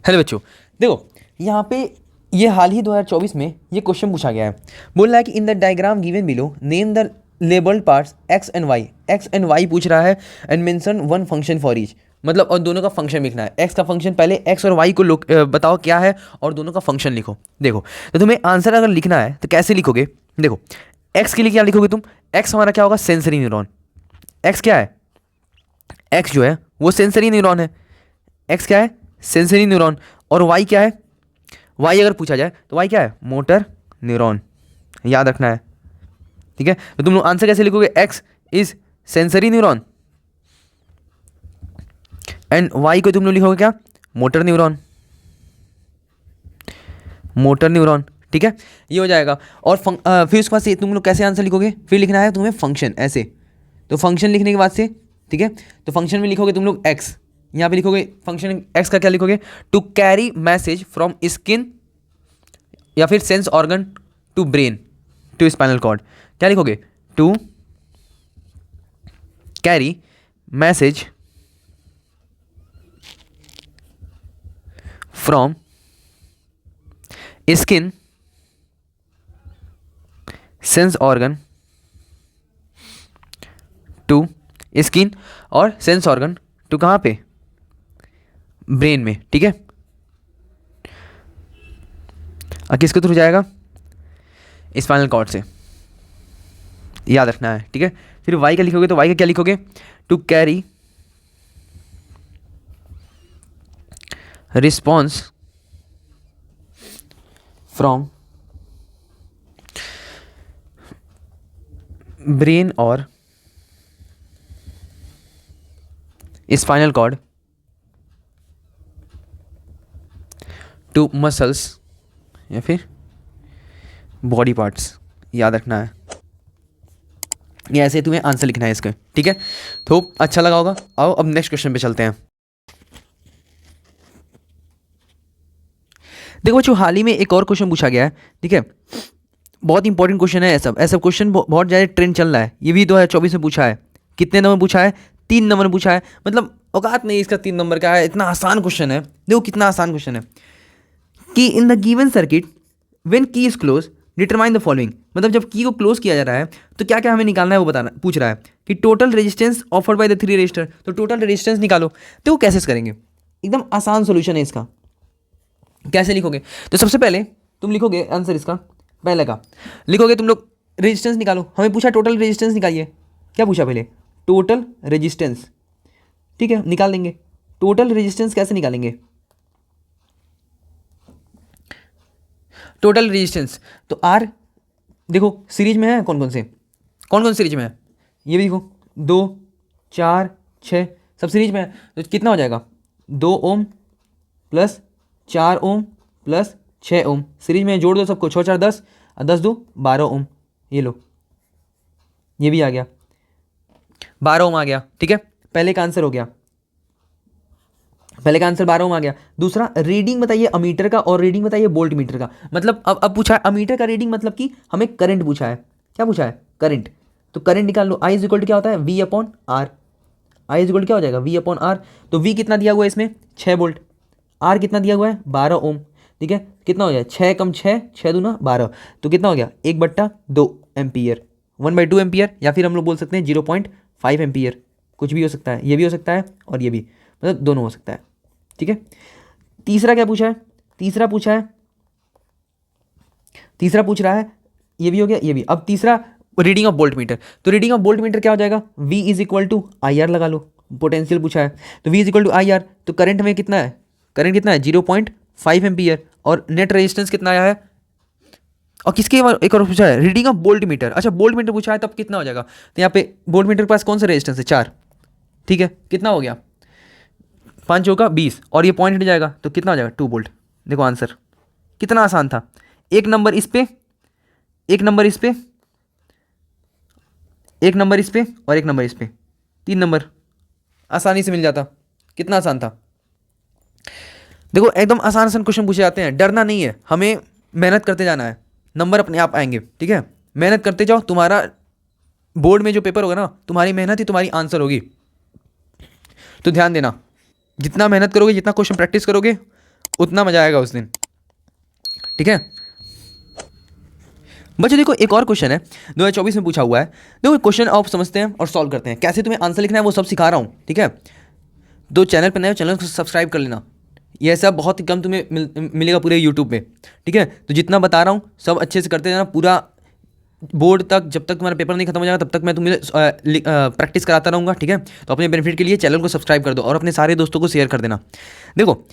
Hello बच्चों, देखो यहाँ पे ये हाल ही 2024 में ये क्वेश्चन पूछा गया है। बोल रहा है कि in the diagram given below name the labelled parts X and Y पूछ रहा है and mention one function for each. मतलब और दोनों का फंक्शन लिखना है। एक्स का फंक्शन पहले एक्स और वाई को बताओ क्या है और दोनों का फंक्शन लिखो। देखो तो तुम्हें आंसर अगर लिखना है तो कैसे लिखोगे। देखो एक्स के लिए क्या लिखोगे तुम। एक्स हमारा क्या होगा, सेंसरी न्यूरॉन। एक्स क्या है, एक्स जो है वो सेंसरी न्यूरॉन है। एक्स क्या है, सेंसरी न्यूरॉन। और वाई क्या है, वाई अगर पूछा जाए तो वाई क्या है, मोटर न्यूरॉन। याद रखना है, ठीक है। तो तुम लोग आंसर कैसे लिखोगे, X is sensory neuron and Y को तुम लोग लिखोगे क्या, मोटर न्यूरॉन। मोटर न्यूरॉन, ठीक है, ये हो जाएगा। और फिर उसके बाद से तुम लोग कैसे आंसर लिखोगे, फिर लिखना है तुम्हें फंक्शन ऐसे। तो फंक्शन लिखने के बाद से, ठीक है, तो फंक्शन में लिखोगे तुम लोग एक्स। यहाँ पे लिखोगे फंक्शन एक्स का क्या लिखोगे, to carry message from skin या फिर sense organ to brain to spinal cord. क्या लिखोगे, to carry message from skin sense organ to skin और सेंस ऑर्गन टू कहाँ पे, ब्रेन में, ठीक है। और किसके थ्रू जाएगा, स्पाइनल कॉर्ड से। याद रखना है, ठीक है। फिर वाई का लिखोगे तो वाई का क्या लिखोगे, to carry response from brain और स्पाइनल कॉर्ड टू मसल्स या फिर बॉडी पार्ट्स। याद रखना है, ये ऐसे तुम्हें आंसर लिखना है इसका, ठीक है। तो अच्छा लगा होगा। आओ अब नेक्स्ट क्वेश्चन पे चलते हैं। देखो बच्चों, हाल ही में एक और क्वेश्चन पूछा गया है, ठीक है। बहुत इंपॉर्टेंट क्वेश्चन है। ऐसा क्वेश्चन बहुत ज़्यादा ट्रेंड चल रहा है। ये भी 2024 में पूछा है। कितने नंबर पूछा है, 3 नंबर पूछा है। मतलब औकात नहीं इसका 3 नंबर का है, इतना आसान क्वेश्चन है। देखो कितना आसान क्वेश्चन है कि in the given circuit when key is close determine the following. मतलब जब की को क्लोज किया जा रहा है तो क्या क्या हमें निकालना है वो बताना पूछ रहा है कि total resistance offered by the 3 resistor. तो टोटल रेजिस्टेंस निकालो। तो वो कैसे करेंगे, एकदम आसान सोल्यूशन है इसका। कैसे लिखोगे, तो सबसे पहले तुम लिखोगे आंसर इसका पहले का लिखोगे तुम लोग, रेजिस्टेंस निकालो। हमें पूछा टोटल रेजिस्टेंस निकालिए। क्या पूछा पहले, टोटल रेजिस्टेंस, ठीक है, निकाल देंगे। टोटल रेजिस्टेंस कैसे निकालेंगे, टोटल रेजिस्टेंस तो आर, देखो सीरीज में है कौन कौन सीरीज में है, ये भी देखो 2 4 6 सब सीरीज में है। तो कितना हो जाएगा, 2 ओम प्लस 4 ओम प्लस 6 ओम। सीरीज में जोड़ दो सबको, 6 4 10 और 10 2 12 ओम। ये लो, ये भी आ गया, 12 ओम आ गया, ठीक है। पहले का आंसर हो गया, पहले का आंसर 12 ओम आ गया। दूसरा रीडिंग बताइए अमीटर का और रीडिंग बताइए वोल्ट मीटर का। मतलब अब पूछा है अमीटर का रीडिंग, मतलब कि हमें करंट पूछा है। क्या पूछा है, करंट। तो करंट निकाल लो। आई इज इक्वल टू क्या होता है, V upon R. I is equal क्या हो जाएगा, वी अपॉन आर। तो वी कितना दिया हुआ है इसमें, 6 वोल्ट। आर कितना दिया हुआ है, 12 ओम, ठीक है। कितना हो जाए, 6 कम 6 6 दूना 12। तो कितना हो गया, 1/2 एम्पियर, 1/2 एम्पियर। या फिर हम लोग बोल सकते हैं 0.5 एम्पियर। कुछ भी हो सकता है, ये भी हो सकता है और ये भी, मतलब दोनों हो सकता है, ठीक है। तीसरा क्या पूछा है, तीसरा पूछ रहा है, ये भी हो गया, ये भी। अब तीसरा रीडिंग ऑफ वोल्ट मीटर। तो रीडिंग ऑफ वोल्ट मीटर क्या हो जाएगा, V is equal to I R लगा लो। पोटेंशियल पूछा है तो V is equal to I R. तो करंट में कितना है, करंट कितना है 0.5 एम्पियर। और नेट रेजिस्टेंस कितना आया है, और किसके एक और पूछा है, रीडिंग ऑफ वोल्ट मीटर। अच्छा वोल्ट मीटर पूछा है तब कितना हो जाएगा, तो यहाँ पे वोल्ट मीटर के पास कौन सा रेजिस्टेंस है, 4, ठीक है। कितना हो गया, 5 होगा 20 और ये पॉइंट हट जाएगा तो कितना हो जाएगा, 2 वोल्ट। देखो आंसर कितना आसान था। एक नंबर इस पे, एक नंबर इस पे, एक नंबर इस पे और एक नंबर इस पे, 3 नंबर आसानी से मिल जाता। कितना आसान था। देखो एकदम आसान आसान क्वेश्चन पूछे जाते हैं, डरना नहीं है, हमें मेहनत करते जाना है, नंबर अपने आप आएंगे, ठीक है। मेहनत करते जाओ, तुम्हारा बोर्ड में जो पेपर होगा ना, तुम्हारी मेहनत ही तुम्हारी आंसर होगी। तो ध्यान देना, जितना मेहनत करोगे, जितना क्वेश्चन प्रैक्टिस करोगे, उतना मजा आएगा उस दिन, ठीक है। बच्चों देखो एक और क्वेश्चन है 2024 में पूछा हुआ है। देखो क्वेश्चन आप समझते हैं और सॉल्व करते हैं, कैसे तुम्हें आंसर लिखना है वो सब सिखा रहा हूँ, ठीक है। तो चैनल पर नए हो, चैनल को सब्सक्राइब कर लेना, ये सब बहुत ही कम तुम्हें मिलेगा पूरे यूट्यूब पे, ठीक है। तो जितना बता रहा हूँ सब अच्छे से करते जाना, पूरा बोर्ड तक, जब तक तुम्हारा पेपर नहीं खत्म हो जाएगा तब तक मैं तुम्हें प्रैक्टिस कराता रहूँगा, ठीक है। तो अपने बेनिफिट के लिए चैनल को सब्सक्राइब कर दो और अपने सारे दोस्तों को शेयर कर देना। देखो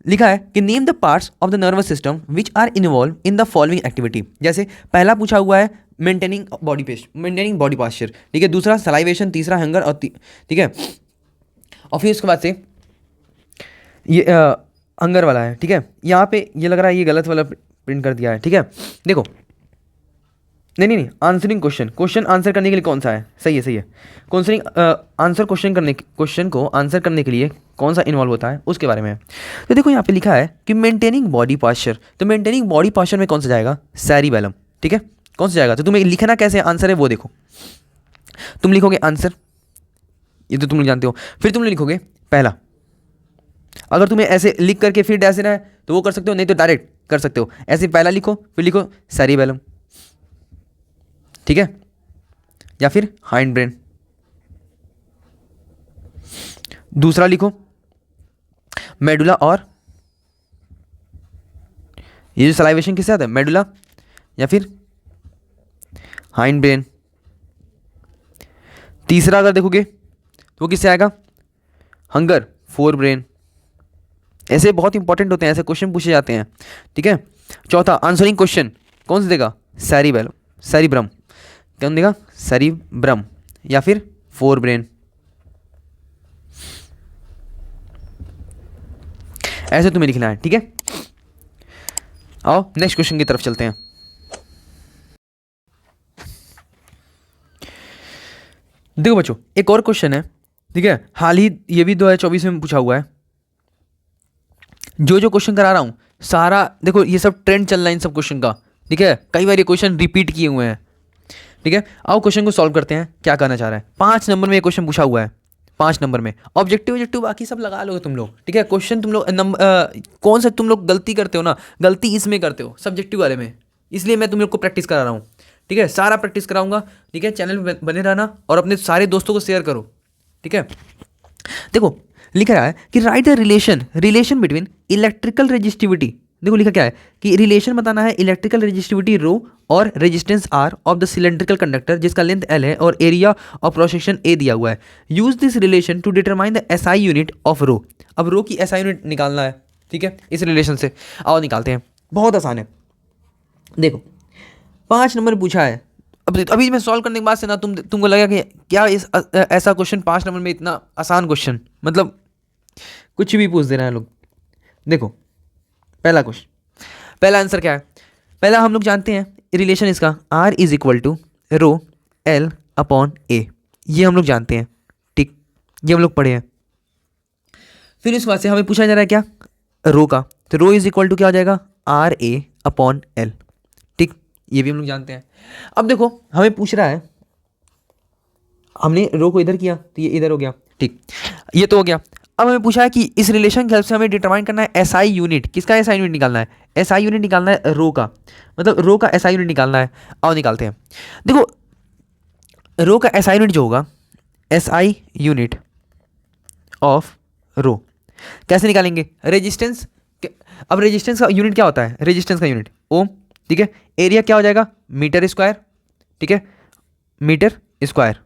लिखा है कि name the parts of the nervous system which are involve in the following activity. जैसे पहला पूछा हुआ है मेंटेनिंग बॉडी पास्चर, ठीक है। दूसरा सलाइवेशन, तीसरा हंगर और ठीक है। और फिर उसके बाद से ये हंगर वाला है, ठीक है। यहाँ पे ये लग रहा है ये गलत वाला प्रिंट कर दिया है, ठीक है। देखो नहीं आंसरिंग क्वेश्चन आंसर करने के लिए कौन सा है, सही है। क्वेश्चनिंग आंसर क्वेश्चन को आंसर करने के लिए कौन सा इन्वॉल्व होता है उसके बारे में है। तो देखो यहाँ पे लिखा है कि मेंटेनिंग बॉडी पास्चर, तो मेंटेनिंग बॉडी पास्चर में कौन सा जाएगा, सेरिबेलम, ठीक है। कौन सा जाएगा, तो तुम्हें लिखना कैसे आंसर है वो देखो। तुम लिखोगे आंसर, ये तो तुम जानते हो, फिर तुम लिखोगे पहला। अगर तुम्हें ऐसे लिख करके फिर डैश देना है तो वो कर सकते हो, नहीं तो डायरेक्ट कर सकते हो। ऐसे पहला लिखो, फिर लिखो सेरिबेलम, ठीक है, या फिर हाइंड ब्रेन। दूसरा लिखो मेडुला, और ये जो सलाइवेशन किससे आता है, मेडुला या फिर हाइंड ब्रेन। तीसरा अगर देखोगे तो वो किससे आएगा, हंगर, फोर ब्रेन। ऐसे बहुत इंपॉर्टेंट होते हैं, ऐसे क्वेश्चन पूछे जाते हैं, ठीक है। चौथा आंसरिंग क्वेश्चन कौन से देगा, सेरिब्रम, कौन देगा, सेरिब्रम या फिर फोर ब्रेन। ऐसे तुम्हें लिखना है, ठीक है। आओ नेक्स्ट क्वेश्चन की तरफ चलते हैं। देखो बच्चों एक और क्वेश्चन है, ठीक है। हाल ही ये भी 2024 में पूछा हुआ है। जो क्वेश्चन करा रहा हूं सारा देखो, ये सब ट्रेंड चल रहा है इन सब क्वेश्चन का, ठीक है। कई बार ये क्वेश्चन रिपीट किए हुए हैं, ठीक है। आओ क्वेश्चन को सॉल्व करते हैं, क्या करना चाह रहा है। 5 नंबर में ये क्वेश्चन पूछा हुआ है, 5 नंबर में ऑब्जेक्टिव बाकी सब लगा लोगे तुम लोग, ठीक है। क्वेश्चन तुम लोग कौन सा तुम लोग गलती करते हो ना, गलती इसमें करते हो सब्जेक्टिव वाले में, इसलिए मैं तुम लोग को प्रैक्टिस करा रहा हूँ, ठीक है। सारा प्रैक्टिस कराऊंगा, ठीक है। चैनल में बने रहना और अपने सारे दोस्तों को शेयर करो, ठीक है। देखो लिख रहा है कि right the relation between electrical resistivity. देखो लिखा क्या है कि रिलेशन बताना है इलेक्ट्रिकल रेजिस्टिविटी रो और resistance R of the cylindrical conductor जिसका लेंथ एल है और area of cross section A दिया हुआ है। Use this relation to determine the SI unit of rho. अब रो की एसआई यूनिट निकालना है, ठीक है, इस रिलेशन से। आओ निकालते हैं, बहुत आसान है। देखो 5 नंबर पूछा है, अब अभी मैं सॉल्व करने के बाद से ना तुमको लगा कि क्या इस ऐसा क्वेश्चन 5 नंबर में इतना आसान क्वेश्चन, मतलब कुछ भी पूछ दे रहे हैं लोग। देखो पहला क्वेश्चन, पहला आंसर क्या है, पहला हम लोग जानते हैं रिलेशन इसका R is equal to rho L upon A, ये हम लोग जानते हैं, ठीक, ये हम लोग पढ़े हैं। फिर इस बात से हमें पूछा जा रहा है क्या, रो का, तो रो इज इक्वल टू क्या हो जाएगा, RA अपॉन L, ठीक, ये भी हम लोग जानते हैं। अब देखो हमें पूछ रहा है, हमने रो को इधर किया तो ये इधर हो गया, ठीक, ये तो हो गया। अब हमें पूछा है कि इस रिलेशन की हेल्प से हमें डिटरमाइन करना है एसआई यूनिट, किसका एसआई यूनिट निकालना है, एसआई यूनिट निकालना है रो का, मतलब रो का एसआई यूनिट निकालना है। आओ निकालते हैं। देखो रो का एसआई यूनिट जो होगा, एसआई यूनिट ऑफ रो कैसे निकालेंगे, रेजिस्टेंस। अब रेजिस्टेंस का यूनिट क्या होता है, रेजिस्टेंस का यूनिट ओम, ठीक है। एरिया क्या हो जाएगा, मीटर स्क्वायर, ठीक है, metre square.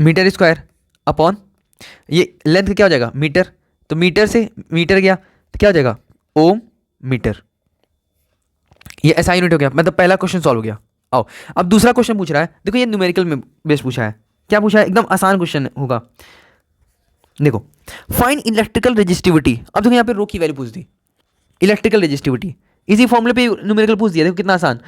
Metre square upon ये लेंथ क्या हो जाएगा, मीटर, तो मीटर से मीटर गया तो क्या हो जाएगा, ओम मीटर। ये ऐसा यूनिट हो गया, मतलब पहला क्वेश्चन सॉल्व हो गया। आओ अब दूसरा क्वेश्चन पूछ रहा है, देखो ये न्यूमेरिकल में बेस पूछा है, क्या पूछा है, एकदम आसान क्वेश्चन होगा। देखो फाइन इलेक्ट्रिकल रेजिस्टिविटी, अब देखो यहाँ पे रो की वैल्यू पूछ दी, इलेक्ट्रिकल रेजिस्टिविटी इसी फॉर्मूले पे न्यूमेरिकल पूछ दिया। देखो कितना आसान,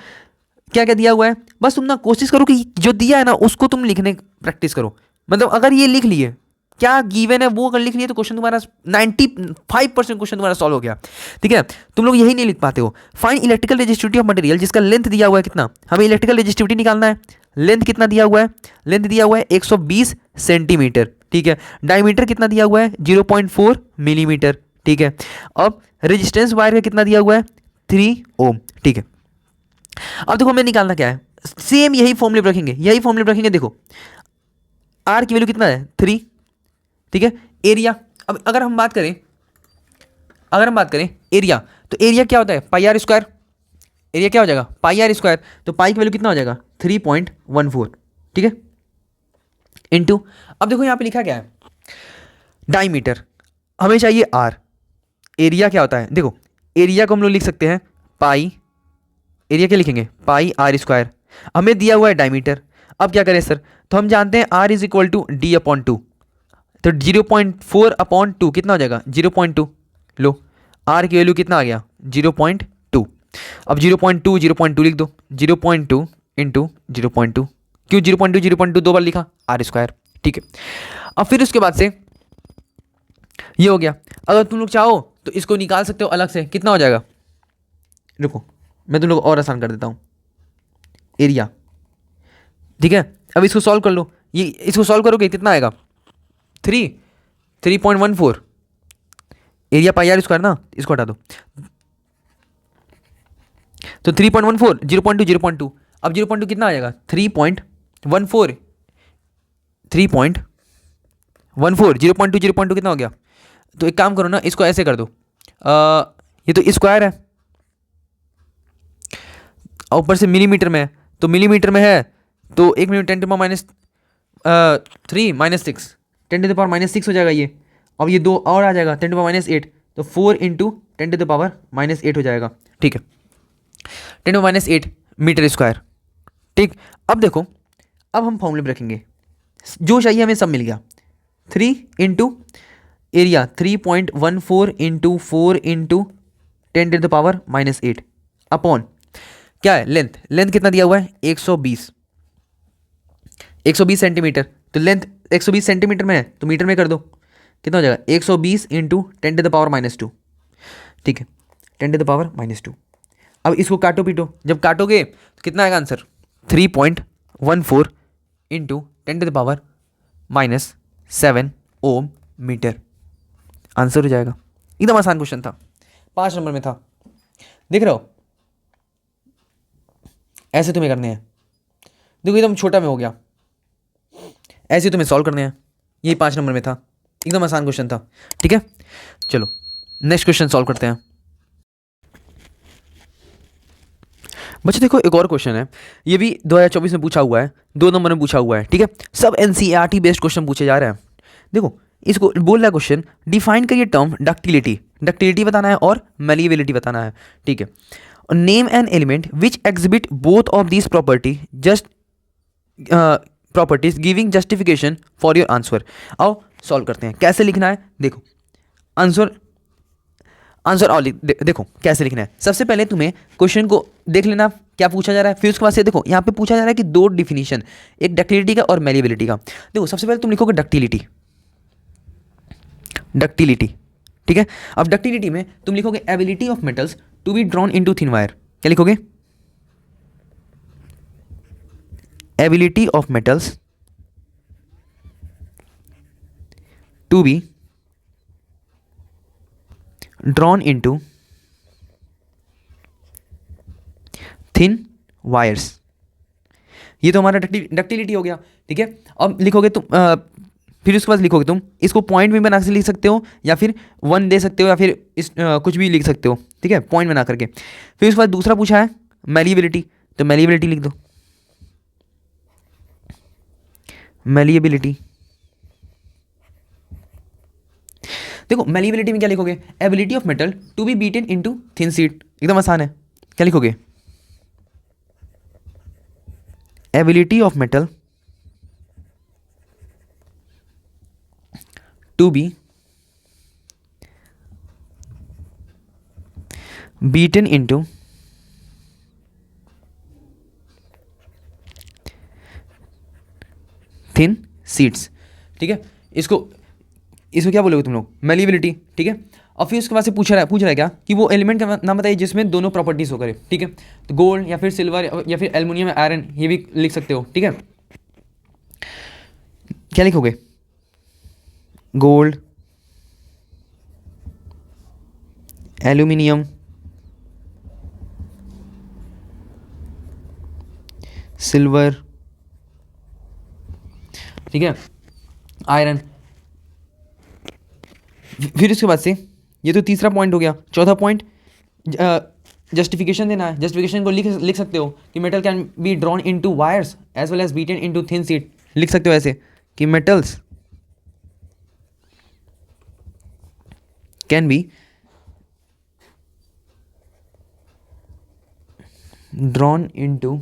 क्या क्या दिया हुआ है, बस तुम ना कोशिश करो कि जो दिया है ना उसको तुम लिखने प्रैक्टिस करो। मतलब अगर ये लिख लिए क्या गिवन है वो अगर लिख लिए तो क्वेश्चन तुम्हारा 95% क्वेश्चन तुम्हारा सॉल्व हो गया, ठीक है। तुम लोग यही नहीं लिख पाते हो। Fine electrical resistivity of material, जिसका लेंथ दिया हुआ है कितना, हमें इलेक्ट्रिकल रेजिस्टिविटी निकालना है। लेंथ कितना दिया हुआ है, लेंथ दिया हुआ है 120 सेंटीमीटर, ठीक है। डायमीटर कितना दिया हुआ है 0.4 मिलीमीटर, ठीक है। अब रेजिस्टेंस वायर का कितना दिया हुआ है 3 ओम, ठीक है। अब देखो हमें निकालना क्या है, सेम यही फॉर्मूले रखेंगे, यही फॉर्मूले रखेंगे। देखो आर की वैल्यू कितना है 3, ठीक है। एरिया, अब अगर हम बात करें एरिया, तो एरिया क्या होता है पाई आर स्क्वायर। एरिया क्या हो जाएगा पाई आर स्क्वायर, तो पाई की वैल्यू कितना हो जाएगा 3.14, ठीक है, इनटू। अब देखो यहाँ पे लिखा क्या है डायमीटर, हमें चाहिए आर। एरिया क्या होता है, देखो एरिया को हम लोग लिख सकते हैं पाई, एरिया क्या लिखेंगे पाई आर स्क्वायर। हमें दिया हुआ है डायमीटर, अब क्या करें सर, तो हम जानते हैं R is equal to D upon two, तो 0.4 अपॉन टू कितना हो जाएगा 0.2। लो आर की वैल्यू कितना आ गया 0.2। अब 0.2 लिख दो, 0.2 इंटू 0.2, क्यों 0.2 दो बार लिखा आर स्क्वायर, ठीक है। अब फिर उसके बाद से ये हो गया। अगर तुम लोग चाहो तो इसको निकाल सकते हो अलग से, कितना हो जाएगा, रुको मैं तुम लोग और आसान कर देता हूँ, एरिया, ठीक है। अब इसको सॉल्व कर लो, ये इसको सॉल्व करोगे कितना आएगा 3.14 एरिया पाई आर स्क्वायर ना, इसको हटा दो, तो 3.14 0.2 अब 0.2 कितना आ जाएगा 3.14 0.2 कितना हो गया। तो एक काम करो ना, इसको ऐसे कर दो, ये तो स्क्वायर है और ऊपर से मिलीमीटर में है, तो मिलीमीटर में है तो 1 minute 10 to power minus 3 minus 6 10 to the power minus 6 हो जाएगा ये। अब ये दो और आ जाएगा 10 टू पावर माइनस 8, तो 4 into 10 to the power minus 8 हो जाएगा, ठीक है, 10 टू माइनस 8 मीटर स्क्वायर, ठीक। अब देखो अब हम फॉर्मूले रखेंगे, जो चाहिए हमें सब मिल गया। 3 into area 3.14 into 4 into 10 to the power minus 8 upon क्या है लेंथ, लेंथ कितना दिया हुआ है 120 सेंटीमीटर, तो लेंथ 120 सेंटीमीटर में है तो मीटर में कर दो, कितना हो जाएगा 120 into 10 to the power minus 2, ठीक है, 10 टू द पावर माइनस 2। अब इसको काटो पीटो, जब काटोगे तो कितना आएगा answer 3.14 into 10 to the power minus 7 ohm metre, answer हो जाएगा। एकदम आसान क्वेश्चन था, 5 नंबर में था, देख रहे हो। ऐसे तुम्हें करने हैं, देखो एकदम छोटा में हो गया, ऐसे तुम्हें सॉल्व करने हैं, यही 5 नंबर में था, एकदम आसान क्वेश्चन था, ठीक है। चलो नेक्स्ट क्वेश्चन सॉल्व करते हैं। बच्चे देखो एक और क्वेश्चन है, ये भी 2024 में पूछा हुआ है, 2 नंबर में पूछा हुआ है, ठीक है। सब एनसीईआरटी बेस्ड क्वेश्चन पूछे जा रहे हैं। देखो इसको बोल रहा है क्वेश्चन, डिफाइन करिए टर्म डक्टिलिटी, डक्टिलिटी बताना है और मेलिएबिलिटी बताना है, ठीक है। Name an element which exhibit both of this property just properties giving justification for your answer. आओ सॉल्व करते हैं, कैसे लिखना है देखो, आंसर और देखो कैसे लिखना है। सबसे पहले तुम्हें क्वेश्चन को देख लेना क्या पूछा जा रहा है, फिर उसके बाद से देखो यहाँ पे पूछा जा रहा है कि 2 डिफिनीशन, एक डक्टिलिटी का और मेलिएबिलिटी का। देखो सबसे पहले तुम लिखोगे डक्टिलिटी, ठीक है। अब डक्टिलिटी में तुम लिखोगे ability of metals to be drawn into thin wire, क्या लिखोगे ability of metals to be drawn into thin wires, ये तो हमारा डक्टिलिटी हो गया, ठीक है। अब लिखोगे तुम फिर उसके बाद लिखोगे तुम, इसको पॉइंट में बना के लिख सकते हो या फिर 1 दे सकते हो या फिर कुछ भी लिख सकते हो, ठीक है, पॉइंट बना करके। फिर उसके बाद दूसरा पूछा है मेलिएबिलिटी, तो मेलिएबिलिटी लिख दो, मेलिएबिलिटी। देखो मेलिएबिलिटी में क्या लिखोगे ability of metal to be beaten into thin sheet, एकदम आसान है, क्या लिखोगे ability of metal to be beaten into thin sheets, ठीक है। इसको क्या बोलोगे तुम लोग मेलिएबिलिटी, ठीक है। और फिर उसके बाद से पूछ रहा है क्या कि वो एलिमेंट का नाम बताइए जिसमें दोनों प्रॉपर्टीज हो करे, ठीक है। तो गोल्ड या फिर सिल्वर या फिर एल्युमिनियम आयरन, ये भी लिख सकते हो, ठीक है। क्या लिखोगे गोल्ड, एल्यूमिनियम, सिल्वर, ठीक है, आयरन। फिर उसके बाद से ये तो तीसरा पॉइंट हो गया। चौथा पॉइंट जस्टिफिकेशन देना है। जस्टिफिकेशन को लिख सकते हो कि metal can be drawn into wires as well as beaten into thin sheet. लिख सकते हो ऐसे कि metals can be drawn into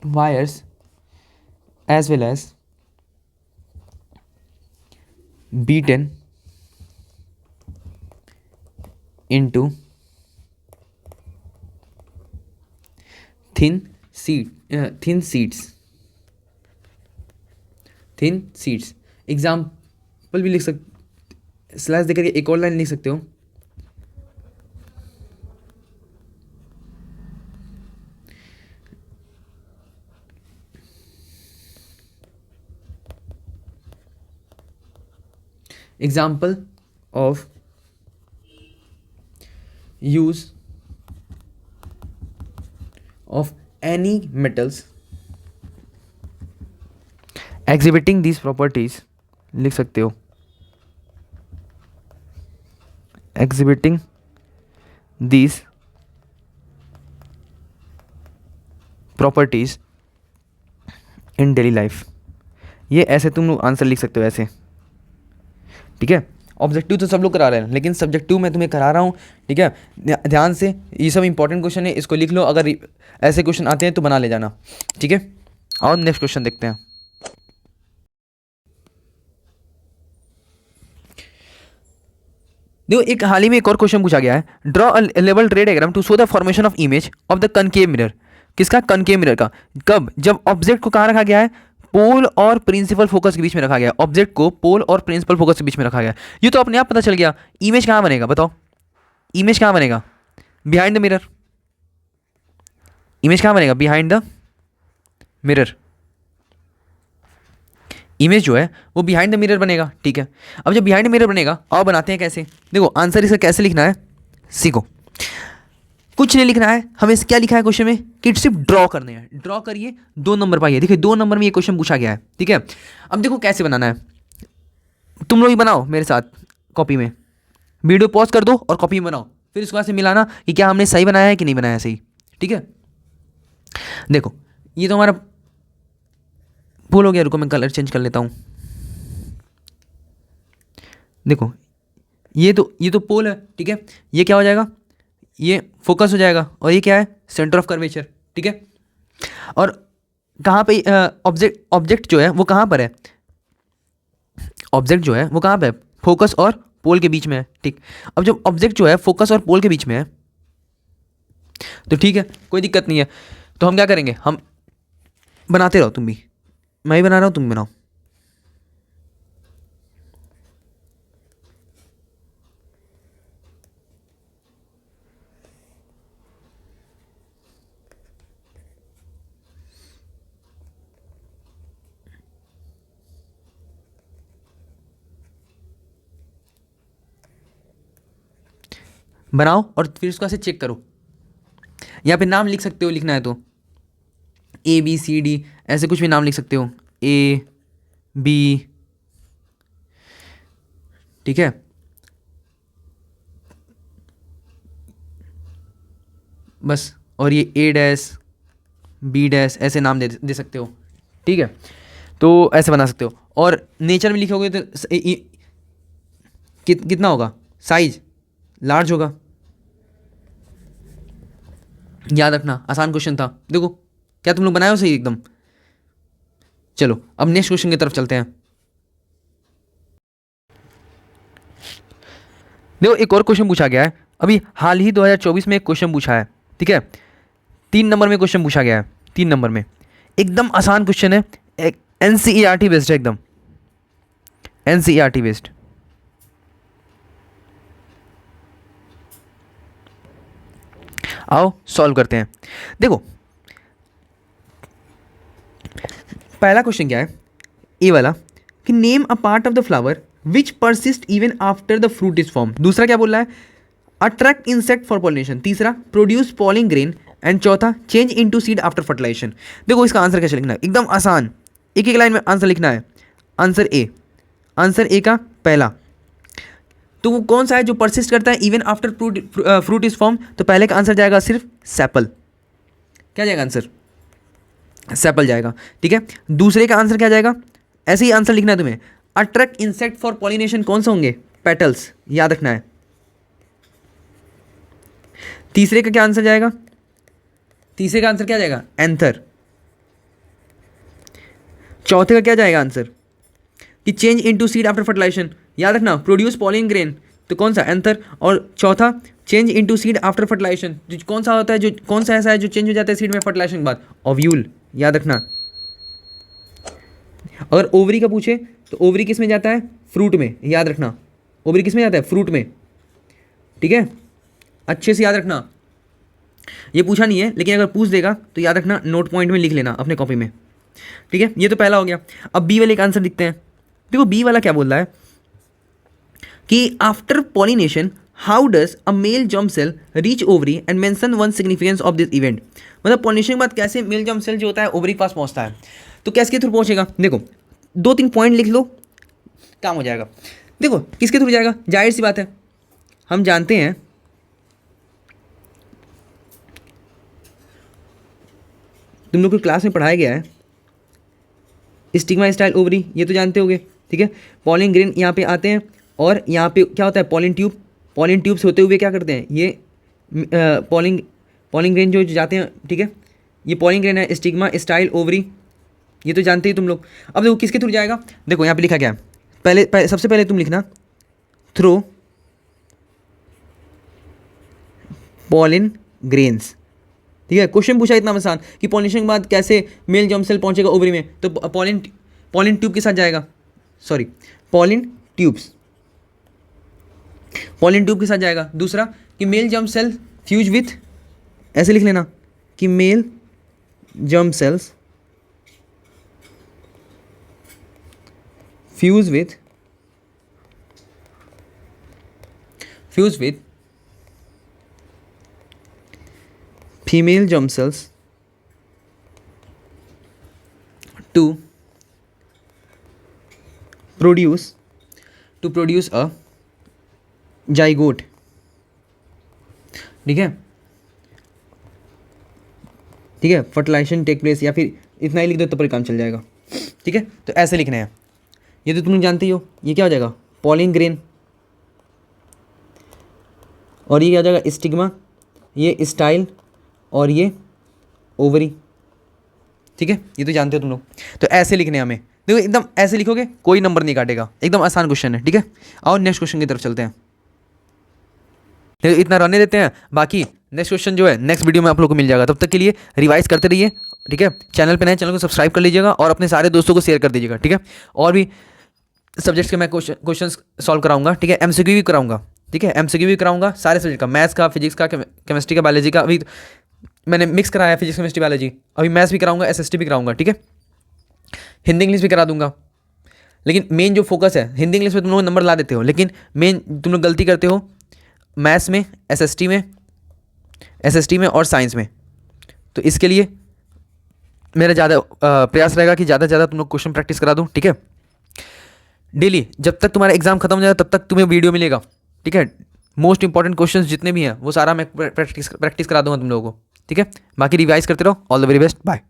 wires as well as beaten into thin sheets। Example भी लिख सकते, स्लैश देकर एक और लाइन लिख सकते हो। Example of use of any metals exhibiting these properties, लिख सकते हो exhibiting these properties in daily life। ये ऐसे तुम लोग आंसर लिख सकते हो ऐसे, ठीक है। ऑब्जेक्टिव तो सब लोग करा रहे हैं, लेकिन सब्जेक्टिव मैं तुम्हें करा रहा हूँ, ठीक है। ध्यान से, ये सब इंपॉर्टेंट क्वेश्चन है, इसको लिख लो। अगर ऐसे क्वेश्चन आते हैं तो बना ले जाना, ठीक है। और नेक्स्ट क्वेश्चन देखते हैं। देखो, एक हाल ही में एक और क्वेश्चन पूछा गया है। ड्रॉ अ लेवल ray diagram to show the formation of image of the concave mirror. किसका? कनकेव मिरर का। कब? जब ऑब्जेक्ट को कहाँ रखा गया है? पोल और प्रिंसिपल फोकस के बीच में रखा गया। ऑब्जेक्ट को पोल और प्रिंसिपल फोकस के बीच में रखा गया। ये तो अपने आप पता चल गया। इमेज कहाँ बनेगा बताओ? इमेज कहाँ बनेगा? Behind the mirror. इमेज कहाँ बनेगा? Behind the mirror. इमेज जो है वो बिहाइंड द मिरर बनेगा, ठीक है। अब जब बिहाइंड द मिरर बनेगा, और बनाते हैं कैसे? देखो, आंसर इसका कैसे लिखना है सीखो। कुछ नहीं लिखना है हमें। क्या लिखा है क्वेश्चन में कि सिर्फ ड्रॉ करने हैं। ड्रॉ करिए, 2 नंबर पाइए। देखिए 2 नंबर में ये क्वेश्चन पूछा गया है, ठीक है। अब देखो कैसे बनाना है, तुम लोग ही बनाओ मेरे साथ कॉपी में। वीडियो पॉज कर दो और कॉपी में बनाओ, फिर इसको ऐसे मिलाना कि क्या हमने सही बनाया है कि नहीं बनाया सही, ठीक है। देखो ये तो हमारा भूल हो गया, रुको मैं कलर चेंज कर लेता हूँ। देखो ये तो पोल है, ठीक है। ये क्या हो जाएगा? ये फोकस हो जाएगा, और ये क्या है? सेंटर ऑफ कर्वेचर, ठीक है। और कहाँ पे ऑब्जेक्ट जो है वो कहाँ पर है? ऑब्जेक्ट जो है वो कहाँ पे है? फोकस और पोल के बीच में है, ठीक। अब जब ऑब्जेक्ट जो है फोकस और पोल के बीच में है, तो ठीक है, कोई दिक्कत नहीं है। तो हम क्या करेंगे? हम बनाते रहो तुम भी, मैं भी बना रहा हूँ, तुम भी बनाओ। बनाओ और फिर उसको ऐसे चेक करो। यहाँ पे नाम लिख सकते हो, लिखना है तो ABCD ऐसे कुछ भी नाम लिख सकते हो, AB, ठीक है। बस, और ये A', B' ऐसे नाम दे सकते हो, ठीक है। तो ऐसे बना सकते हो। और नेचर में लिखोगे तो कितना होगा? साइज लार्ज होगा। याद रखना, आसान क्वेश्चन था। देखो क्या तुम लोग बनाए हो सही एकदम। चलो अब नेक्स्ट क्वेश्चन की तरफ चलते हैं। देखो एक और क्वेश्चन पूछा गया है, अभी हाल ही 2024 में एक क्वेश्चन पूछा है, ठीक है। 3 नंबर में क्वेश्चन पूछा गया है, 3 नंबर में। एकदम आसान क्वेश्चन है, NCERT बेस्ड है एकदम, NCERT बेस्ड। आओ सॉल्व करते हैं। देखो पहला क्वेश्चन क्या है, ए वाला, कि name a part of the flower which persist even after the fruit is form. दूसरा क्या बोल रहा है, अट्रैक्ट इंसेक्ट फॉर पॉलिनेशन। तीसरा, प्रोड्यूस पॉलिंग ग्रेन। एंड चौथा, change into seed after fertilisation. देखो इसका आंसर कैसे लिखना है, एकदम आसान, एक एक लाइन में आंसर लिखना है। आंसर ए, आंसर ए का पहला, तो वो कौन सा है जो परसिस्ट करता है even after fruit is form, तो पहले का आंसर जाएगा सिर्फ सेपल। क्या जाएगा आंसर, सेपल जाएगा, ठीक है। दूसरे का आंसर क्या जाएगा, ऐसे ही आंसर लिखना है तुम्हें, अट्रैक्ट इंसेक्ट फॉर पॉलिनेशन कौन सा होंगे, पेटल्स, याद रखना है। तीसरे का क्या आंसर जाएगा, तीसरे का आंसर क्या जाएगा, एंथर। चौथे का क्या जाएगा आंसर कि change into seed after fertilisation, याद रखना, प्रोड्यूस पॉलिन ग्रेन, तो कौन सा, एंथर। और चौथा, change into seed after fertilisation, जो कौन सा होता है, जो कौन सा ऐसा है जो चेंज हो जाता है सीड में फर्टिलाइजेशन के बाद, ओव्यूल, याद रखना। अगर ओवरी का पूछे तो ओवरी किस में जाता है, फ्रूट में, याद रखना, ओवरी किस में जाता है, फ्रूट में, ठीक है, अच्छे से याद रखना। ये पूछा नहीं है लेकिन अगर पूछ देगा तो याद रखना, नोट पॉइंट में लिख लेना अपने कॉपी में, ठीक है। ये तो पहला हो गया। अब बी वाले का आंसर लिखते हैं। देखो बी वाला क्या बोल रहा है कि after pollination how does a male germ cell reach ovary and mention one significance of this event. मतलब पॉलिनेशन के बाद कैसे मेल जर्म सेल जो होता है ओवरी के पास पहुंचता है, तो कैसे के थ्रू पहुंचेगा। देखो 2-3 पॉइंट लिख लो, काम हो जाएगा। देखो किसके थ्रू जाएगा, जाहिर सी बात है, हम जानते हैं तुम लोग को क्लास में पढ़ाया गया है स्टिग्मा स्टाइल ओवरी, ये तो जानते होगे, ठीक है। पॉलिन ग्रेन यहाँ पे आते हैं और यहाँ पे क्या होता है, पॉलिन ट्यूब, पॉलिन ट्यूब्स होते हुए क्या करते हैं, ये पॉलिन ग्रेन जो जाते हैं, ठीक है। ये पॉलिन ग्रेन है, स्टिग्मा स्टाइल ओवरी, ये तो जानते ही तुम लोग। अब देखो किसके थ्रू जाएगा, देखो यहाँ पे लिखा क्या है, पहले सबसे पहले तुम लिखना थ्रू पॉलिन ग्रेन्स, ठीक है। क्वेश्चन पूछा इतना आसान कि पॉलिनेशन के बाद कैसे मेल जर्म सेल पहुंचेगा ओवरी में, तो पॉलिन ट्यूब के साथ जाएगा, sorry pollen tubes, pollen tube के साथ जाएगा। दूसरा कि male germ cell fuse with, ऐसे लिख लेना कि male germ cells fuse with female germ cells to produce a zygote, ठीक है, ठीक है। फर्टिलाइजेशन टेक प्लेस, या फिर इतना ही लिख दो तो पर काम चल जाएगा, ठीक है। तो ऐसे लिखना है, ये तो तुम जानते ही हो। ये क्या हो जाएगा, पॉलिन ग्रेन, और ये क्या हो जाएगा, स्टिग्मा, ये स्टाइल, और ये ओवरी, ठीक है। ये तो जानते हो तुम लोग। तो ऐसे लिखने हमें, देखो एकदम ऐसे लिखोगे कोई नंबर नहीं काटेगा, एकदम आसान क्वेश्चन है, ठीक है। और नेक्स्ट क्वेश्चन की तरफ चलते हैं। देखो इतना रहने देते हैं, बाकी नेक्स्ट क्वेश्चन जो है नेक्स्ट वीडियो में आप लोग को मिल जाएगा। तब तक के लिए रिवाइज करते रहिए, ठीक है। चैनल पे नए, चैनल को सब्सक्राइब कर लीजिएगा और अपने सारे दोस्तों को शेयर कर दीजिएगा, ठीक है। और भी सब्जेक्ट्स के मैं क्वेश्चन सॉल्व कराऊंगा, ठीक है। एमसीक्यू भी कराऊंगा, ठीक है, एमसीक्यू भी कराऊंगा सारे सब्जेक्ट का, मैथ्स का, फिजिक्स का, केमिस्ट्री का, बायोलॉजी का। अभी मैंने मिक्स कराया है, फिजिक्स केमिस्ट्री बायोलॉजी, अभी मैथ्स भी कराऊंगा, एसएसटी भी कराऊंगा, ठीक है। हिंदी इंग्लिश भी करा दूंगा, लेकिन मेन जो फोकस है, हिंदी इंग्लिश में तुम लोग नंबर ला देते हो, लेकिन मेन तुम लोग गलती करते हो मैथ्स में, एसएसटी में और साइंस में। तो इसके लिए मेरा ज़्यादा प्रयास रहेगा कि ज़्यादा से ज़्यादा तुम लोग क्वेश्चन प्रैक्टिस करा दूँ, ठीक है। डेली जब तक तुम्हारा एग्जाम खत्म हो जाएगा तब तक तुम्हें वीडियो मिलेगा, ठीक है। मोस्ट इंपॉर्टेंट क्वेश्चंस जितने भी हैं वो सारा मैं प्रैक्टिस करा दूंगा तुम लोगों को, ठीक है। बाकी रिवाइज करते रहो। All the very best, bye.